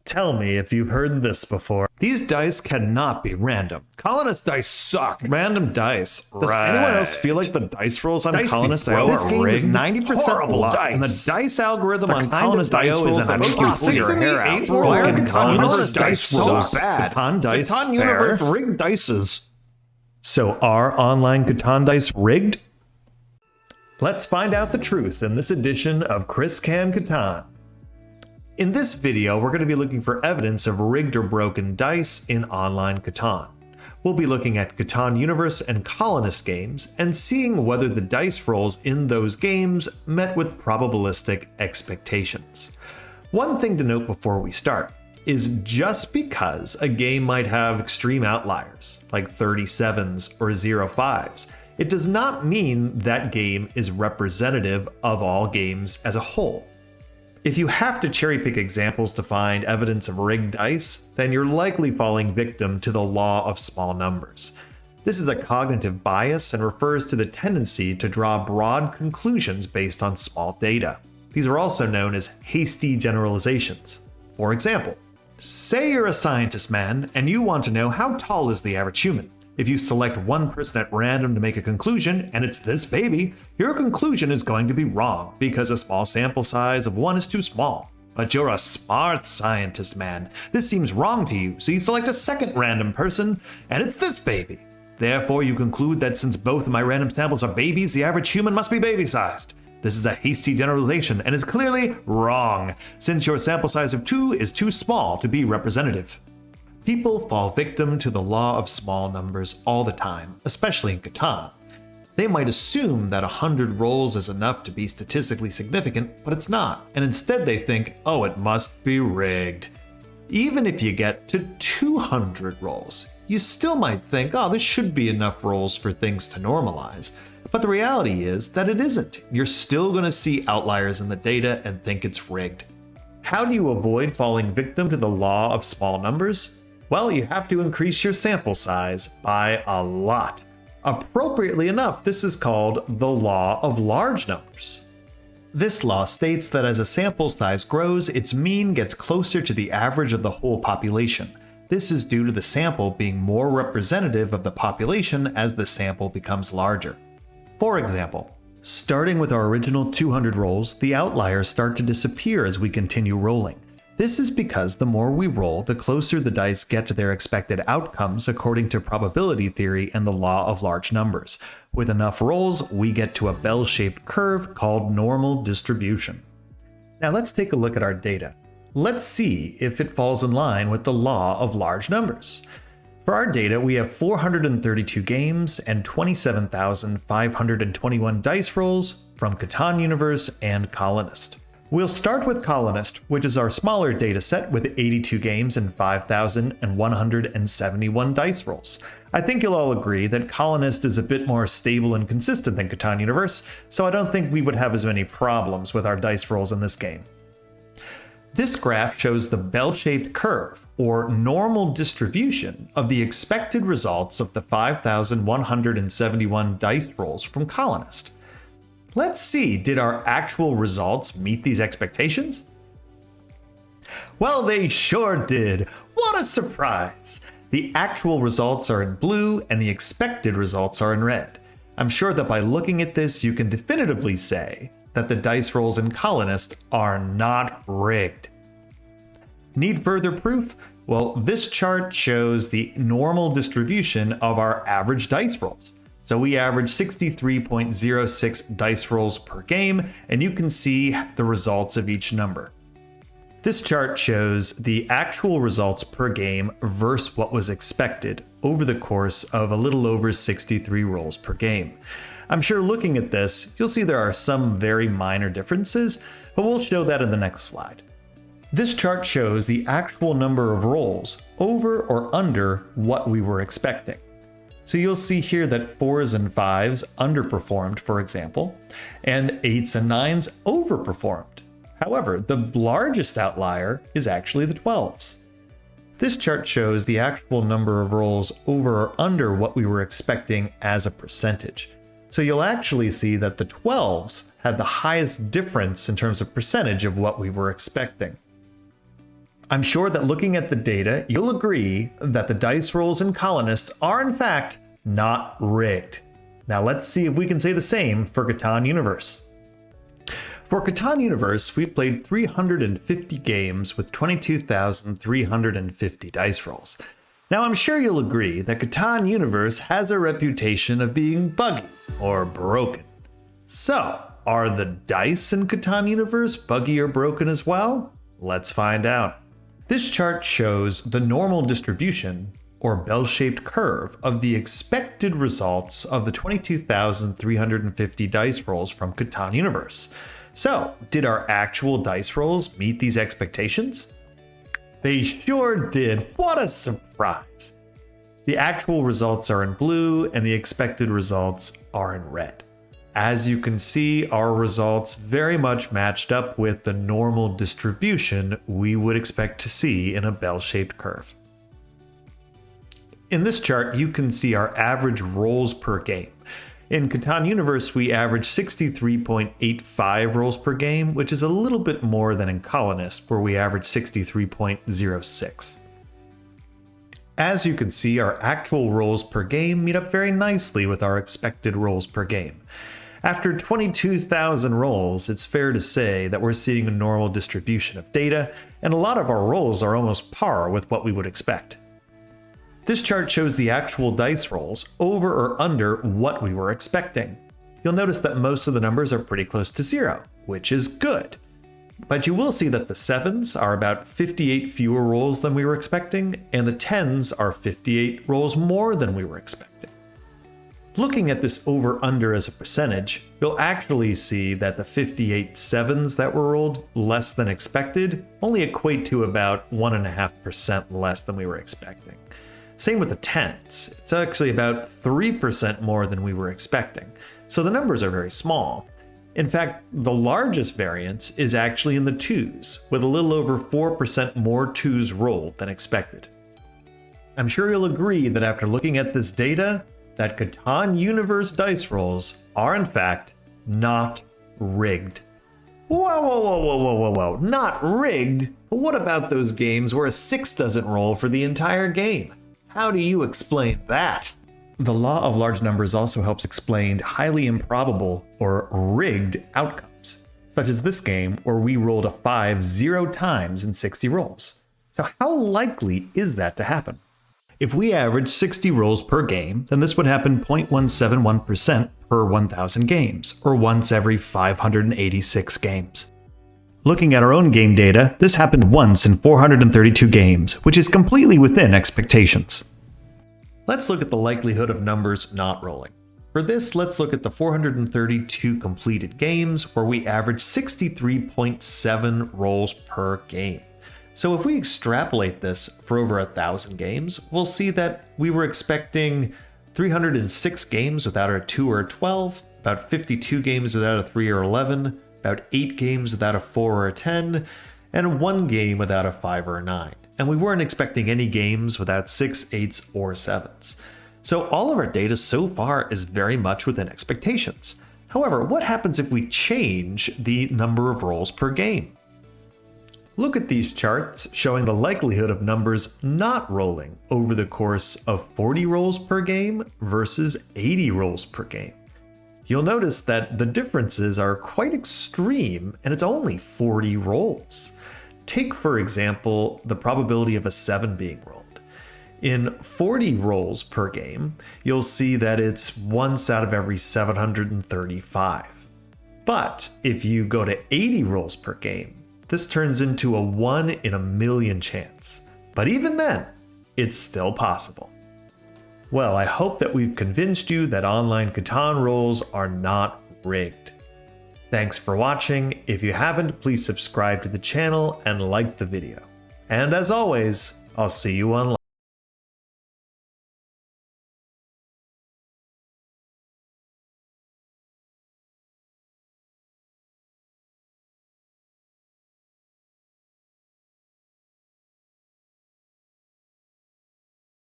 Tell me if you've heard this before. These dice cannot be random. Colonist dice suck. Random dice. Does anyone else feel like the dice rolls on Colonist IO This are game is rigged? 90% luck, dice. and the dice algorithm The on kind of Colonist dice IO rolls is that an make you pull your hair out. eight Why are roll. Katan Universe dice so bad? Catan dice Katan fair. Universe rigged dices. So are online Catan dice rigged? Let's find out the truth in this edition of Chris Can Catan. In this video, we're going to be looking for evidence of rigged or broken dice in Online Catan. We'll be looking at Katan Universe and Colonist games and seeing whether the dice rolls in those games met with probabilistic expectations. One thing to note before we start is just because a game might have extreme outliers, like 37s or 05s, it does not mean that game is representative of all games as a whole. If you have to cherry pick examples to find evidence of rigged dice, then you're likely falling victim to the law of small numbers. This is a cognitive bias and refers to the tendency to draw broad conclusions based on small data. These are also known as hasty generalizations. For example, say you're a scientist man and you want to know how tall is the average human. If you select one person at random to make a conclusion, and it's this baby, your conclusion is going to be wrong because a small sample size of one is too small. But you're a smart scientist, man. This seems wrong to you, so you select a second random person, and it's this baby. Therefore, you conclude that since both of my random samples are babies, the average human must be baby-sized. This is a hasty generalization and is clearly wrong, since your sample size of 2 is too small to be representative. People fall victim to the law of small numbers all the time, especially in Catan. They might assume that 100 rolls is enough to be statistically significant, but it's not, and instead they think, oh, it must be rigged. Even if you get to 200 rolls, you still might think, oh, this should be enough rolls for things to normalize. But the reality is that it isn't. You're still going to see outliers in the data and think it's rigged. How do you avoid falling victim to the law of small numbers? Well, you have to increase your sample size by a lot. Appropriately enough, this is called the law of large numbers. This law states that as a sample size grows, its mean gets closer to the average of the whole population. This is due to the sample being more representative of the population as the sample becomes larger. For example, starting with our original 200 rolls, the outliers start to disappear as we continue rolling. This is because the more we roll, the closer the dice get to their expected outcomes according to probability theory and the law of large numbers. With enough rolls, we get to a bell-shaped curve called normal distribution. Now let's take a look at our data. Let's see if it falls in line with the law of large numbers. For our data, we have 432 games and 27,521 dice rolls from Katan Universe and Colonist. We'll start with Colonist, which is our smaller data set with 82 games and 5,171 dice rolls. I think you'll all agree that Colonist is a bit more stable and consistent than Katan Universe, so I don't think we would have as many problems with our dice rolls in this game. This graph shows the bell-shaped curve, or normal distribution, of the expected results of the 5,171 dice rolls from Colonist. Let's see, did our actual results meet these expectations? Well, they sure did. What a surprise! The actual results are in blue and the expected results are in red. I'm sure that by looking at this, you can definitively say that the dice rolls in Colonist are not rigged. Need further proof? Well, this chart shows the normal distribution of our average dice rolls. So we average 63.06 dice rolls per game, and you can see the results of each number. This chart shows the actual results per game versus what was expected over the course of a little over 63 rolls per game. I'm sure looking at this, you'll see there are some very minor differences, but we'll show that in the next slide. This chart shows the actual number of rolls over or under what we were expecting. So you'll see here that 4s and 5s underperformed, for example, and 8s and 9s overperformed. However, the largest outlier is actually the 12s. This chart shows the actual number of rolls over or under what we were expecting as a percentage. So you'll actually see that the 12s had the highest difference in terms of percentage of what we were expecting. I'm sure that looking at the data, you'll agree that the dice rolls in Colonists are in fact not rigged. Now let's see if we can say the same for Katan Universe. For Katan Universe, we've played 350 games with 22,350 dice rolls. Now I'm sure you'll agree that Katan Universe has a reputation of being buggy or broken. So, are the dice in Katan Universe buggy or broken as well? Let's find out. This chart shows the normal distribution, or bell-shaped curve, of the expected results of the 22,350 dice rolls from Katan Universe. So, did our actual dice rolls meet these expectations? They sure did. What a surprise! The actual results are in blue and the expected results are in red. As you can see, our results very much matched up with the normal distribution we would expect to see in a bell-shaped curve. In this chart, you can see our average rolls per game. In Katan Universe, we average 63.85 rolls per game, which is a little bit more than in Colonist, where we average 63.06. As you can see, our actual rolls per game meet up very nicely with our expected rolls per game. After 22,000 rolls, it's fair to say that we're seeing a normal distribution of data, and a lot of our rolls are almost par with what we would expect. This chart shows the actual dice rolls over or under what we were expecting. You'll notice that most of the numbers are pretty close to 0, which is good. But you will see that the 7s are about 58 fewer rolls than we were expecting, and the 10s are 58 rolls more than we were expecting. Looking at this over-under as a percentage, you'll actually see that the 58 7s that were rolled less than expected only equate to about 1.5% less than we were expecting. Same with the 10s. It's actually about 3% more than we were expecting. So the numbers are very small. In fact, the largest variance is actually in the 2s, with a little over 4% more 2s rolled than expected. I'm sure you'll agree that after looking at this data, that Katan Universe dice rolls are in fact not rigged. Whoa, not rigged? But what about those games where a 6 doesn't roll for the entire game? How do you explain that? The law of large numbers also helps explain highly improbable or rigged outcomes, such as this game where we rolled a 5 0 times in 60 rolls. So how likely is that to happen? If we average 60 rolls per game, then this would happen 0.171% per 1,000 games, or once every 586 games. Looking at our own game data, this happened once in 432 games, which is completely within expectations. Let's look at the likelihood of numbers not rolling. For this, let's look at the 432 completed games where we averaged 63.7 rolls per game. So if we extrapolate this for over 1,000 games, we'll see that we were expecting 306 games without a 2 or a 12, about 52 games without a 3 or 11, about 8 games without a 4 or a 10, and 1 game without a 5 or a 9. And we weren't expecting any games without 6, 8s, or 7s. So all of our data so far is very much within expectations. However, what happens if we change the number of rolls per game? Look at these charts showing the likelihood of numbers not rolling over the course of 40 rolls per game versus 80 rolls per game. You'll notice that the differences are quite extreme, and it's only 40 rolls. Take, for example, the probability of a 7 being rolled. In 40 rolls per game, you'll see that it's once out of every 735. But if you go to 80 rolls per game, this turns into a 1 in a million chance. But even then, it's still possible. Well, I hope that we've convinced you that Online Catan rolls are not rigged. Thanks for watching. If you haven't, please subscribe to the channel and like the video. And as always, I'll see you online.